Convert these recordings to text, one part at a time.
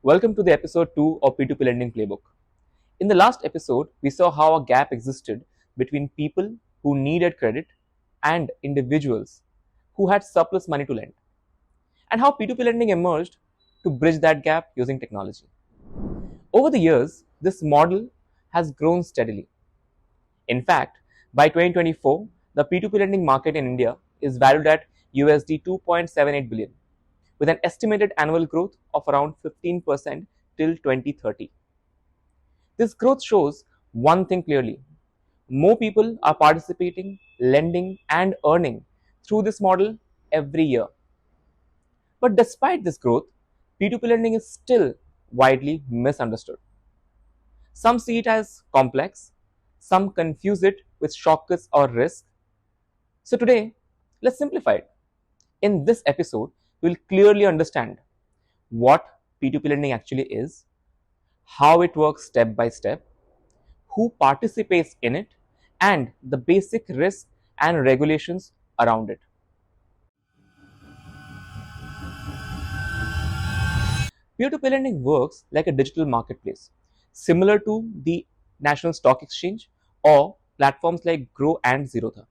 Welcome to the episode 2 of P2P Lending Playbook. In the last episode, we saw how a gap existed between people who needed credit and individuals who had surplus money to lend, and how P2P lending emerged to bridge that gap using technology. Over the years, this model has grown steadily. In fact, by 2024, the P2P lending market in India is valued at USD 2.78 billion, with an estimated annual growth of around 15% till 2030. This growth shows one thing clearly: more people are participating, lending, and earning through this model every year. But despite this growth, P2P lending is still widely misunderstood. Some see it as complex, some confuse it with shortcuts or risk. So today, let's simplify it. In this episode, we'll clearly understand what P2P lending actually is, how it works step by step, who participates in it, and the basic risks and regulations around it. P2P lending works like a digital marketplace, similar to the National Stock Exchange or platforms like Grow and Zerodha.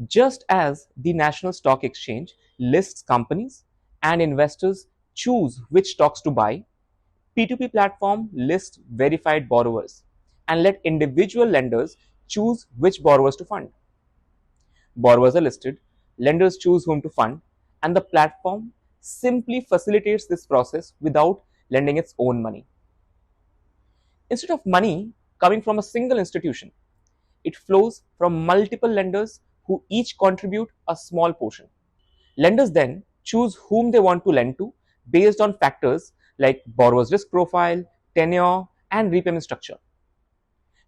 Just as the National Stock Exchange lists companies and investors choose which stocks to buy, P2P platform lists verified borrowers and let individual lenders choose which borrowers to fund. Borrowers are listed, lenders choose whom to fund, and the platform simply facilitates this process without lending its own money. Instead of money coming from a single institution, it flows from multiple lenders who each contribute a small portion. Lenders then choose whom they want to lend to based on factors like borrower's risk profile, tenure, and repayment structure.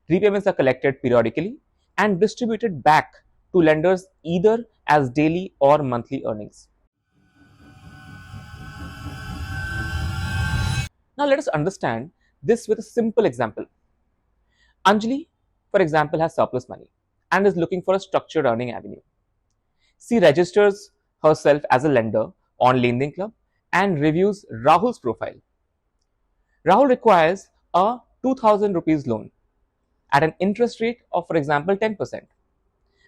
Repayments are collected periodically and distributed back to lenders either as daily or monthly earnings. Now let us understand this with a simple example. Anjali, for example, has surplus money and is looking for a structured earning avenue. She registers herself as a lender on Lending Club and reviews Rahul's profile. Rahul requires a 2000 rupees loan at an interest rate of, for example, 10%,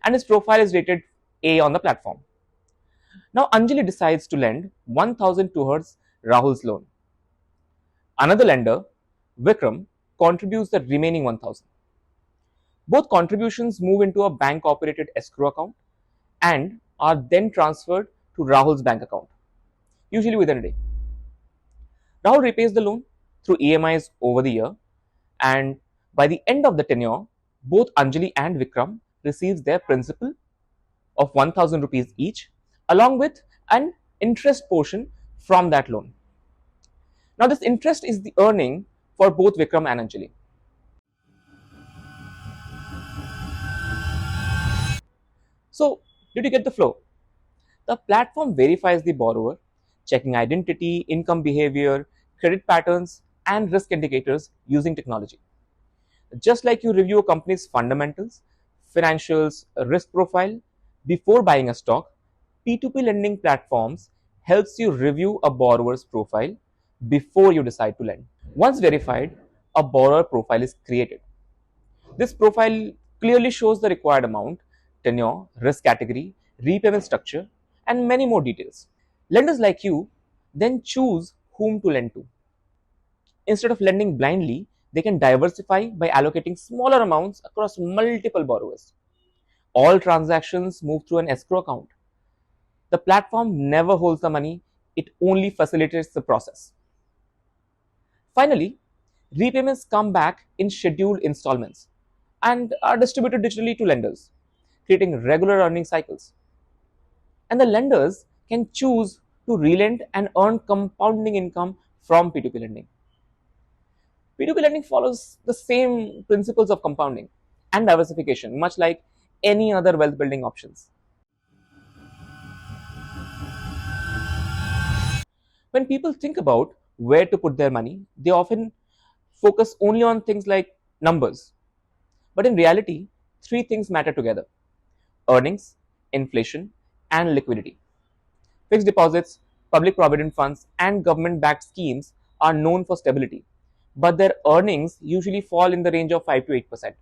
and his profile is rated A on the platform. Now Anjali decides to lend 1000 towards Rahul's loan. Another lender, Vikram, contributes the remaining 1000. Both contributions move into a bank operated escrow account and are then transferred to Rahul's bank account, usually within a day. Rahul repays the loan through EMIs over the year, and by the end of the tenure, both Anjali and Vikram receives their principal of 1000 rupees each, along with an interest portion from that loan. Now this interest is the earning for both Vikram and Anjali. So did you get the flow? The platform verifies the borrower, checking identity, income behavior, credit patterns, and risk indicators using technology. Just like you review a company's fundamentals, financials, risk profile before buying a stock, P2P lending platforms helps you review a borrower's profile before you decide to lend. Once verified, a borrower profile is created. This profile clearly shows the required amount, tenure, risk category, repayment structure, and many more details. Lenders like you then choose whom to lend to. Instead of lending blindly, they can diversify by allocating smaller amounts across multiple borrowers. All transactions move through an escrow account. The platform never holds the money, it only facilitates the process. Finally, repayments come back in scheduled installments and are distributed digitally to lenders, creating regular earning cycles. And the lenders can choose to relent and earn compounding income from P2P lending. P2P lending follows the same principles of compounding and diversification, much like any other wealth building options. When people think about where to put their money, they often focus only on things like numbers. But in reality, three things matter together: earnings, inflation, and liquidity. Fixed deposits, public provident funds, and government backed schemes are known for stability, but their earnings usually fall in the range of 5 to 8%.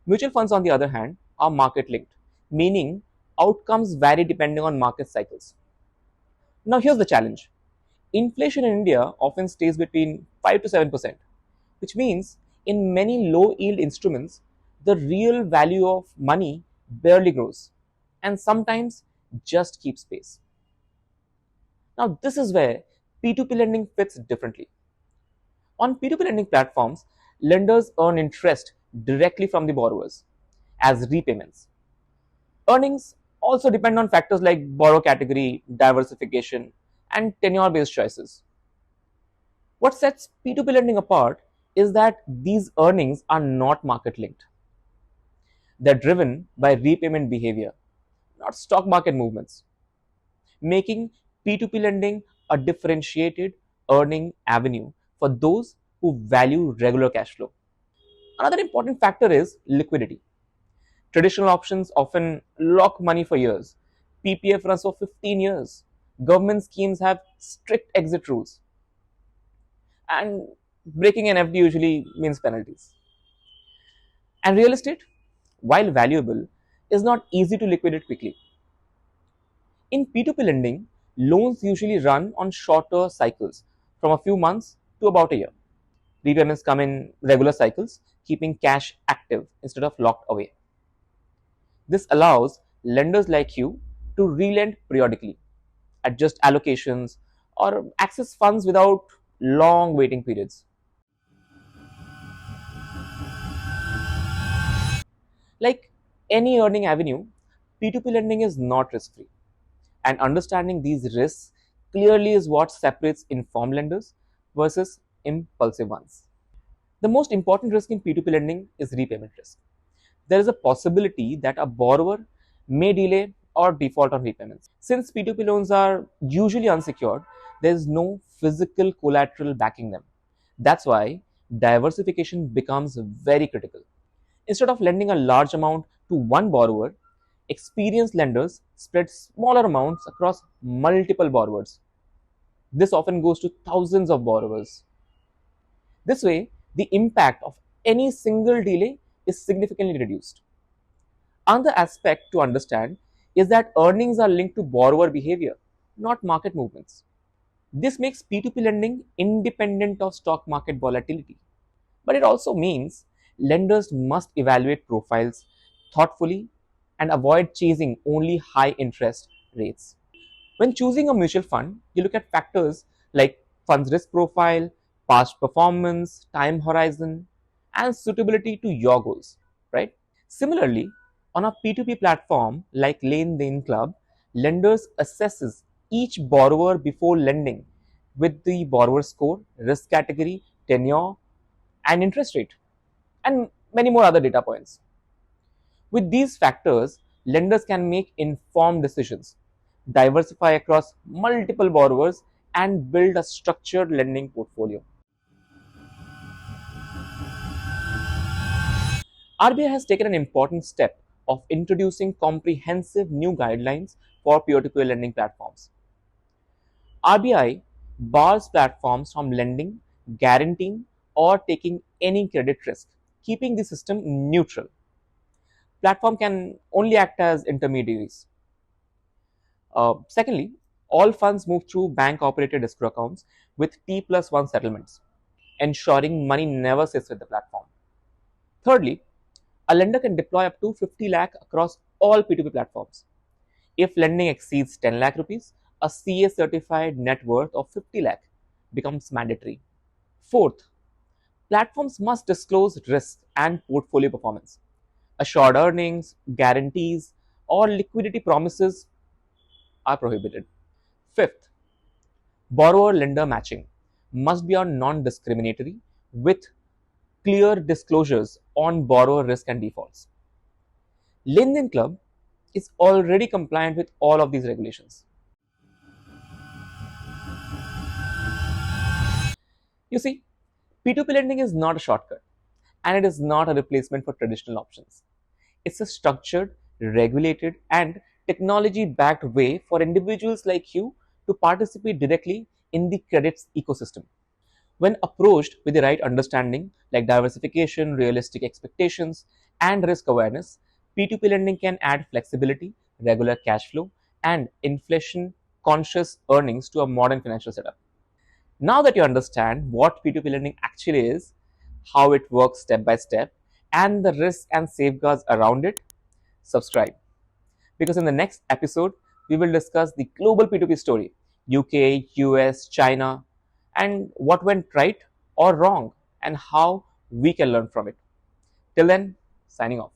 Mutual funds, on the other hand, are market linked, meaning outcomes vary depending on market cycles. Now, here's the challenge: inflation in India often stays between 5 to 7%, which means in many low yield instruments, the real value of money barely grows and sometimes just keeps pace. Now, this is where P2P lending fits differently. On P2P lending platforms, lenders earn interest directly from the borrowers as repayments. Earnings also depend on factors like borrower category, diversification, and tenure based choices. What sets P2P lending apart is that these earnings are not market linked. They're driven by repayment behavior, not stock market movements, making P2P lending a differentiated earning avenue for those who value regular cash flow. Another important factor is liquidity. Traditional options often lock money for years. PPF runs for 15 years. Government schemes have strict exit rules. And breaking an FD usually means penalties. And real estate, while valuable, is not easy to liquidate quickly. In P2P lending, loans usually run on shorter cycles from a few months to about a year. Repayments come in regular cycles, keeping cash active instead of locked away. This allows lenders like you to relend periodically, adjust allocations, or access funds without long waiting periods. Like any earning avenue, P2P lending is not risk free. And understanding these risks clearly is what separates informed lenders versus impulsive ones. The most important risk in P2P lending is repayment risk. There is a possibility that a borrower may delay or default on repayments. Since P2P loans are usually unsecured, there is no physical collateral backing them. That's why diversification becomes very critical. Instead of lending a large amount to one borrower, experienced lenders spread smaller amounts across multiple borrowers. This often goes to thousands of borrowers. This way, the impact of any single delay is significantly reduced. Another aspect to understand is that earnings are linked to borrower behavior, not market movements. This makes P2P lending independent of stock market volatility. But it also means lenders must evaluate profiles thoughtfully and avoid chasing only high interest rates. When choosing a mutual fund, you look at factors like fund's risk profile, past performance, time horizon, and suitability to your goals, right? Similarly, on a P2P platform like Lane Dean Club, lenders assesses each borrower before lending with the borrower score, risk category, tenure, and interest rate, and many more other data points. With these factors, lenders can make informed decisions, diversify across multiple borrowers, and build a structured lending portfolio. RBI has taken an important step of introducing comprehensive new guidelines for peer-to-peer lending platforms. RBI bars platforms from lending, guaranteeing, or taking any credit risk, keeping the system neutral. Platform can only act as intermediaries. Secondly, all funds move through bank operated escrow accounts with T+1 settlements, ensuring money never sits with the platform. Thirdly, a lender can deploy up to 50 lakh across all P2P platforms. If lending exceeds 10 lakh rupees, a CA certified net worth of 50 lakh becomes mandatory. Fourth, platforms must disclose risk and portfolio performance. Assured earnings, guarantees, or liquidity promises are prohibited. Fifth, borrower lender matching must be on non discriminatory with clear disclosures on borrower risk and defaults. Lending Club is already compliant with all of these regulations. You see, P2P lending is not a shortcut and it is not a replacement for traditional options. It's a structured, regulated, and technology backed way for individuals like you to participate directly in the credits ecosystem. When approached with the right understanding, like diversification, realistic expectations, and risk awareness, P2P lending can add flexibility, regular cash flow, and inflation conscious earnings to a modern financial setup. Now that you understand what P2P lending actually is, how it works step by step, and the risks and safeguards around it, subscribe. Because in the next episode, we will discuss the global P2P story: UK, US, China, and what went right or wrong, and how we can learn from it. Till then, signing off.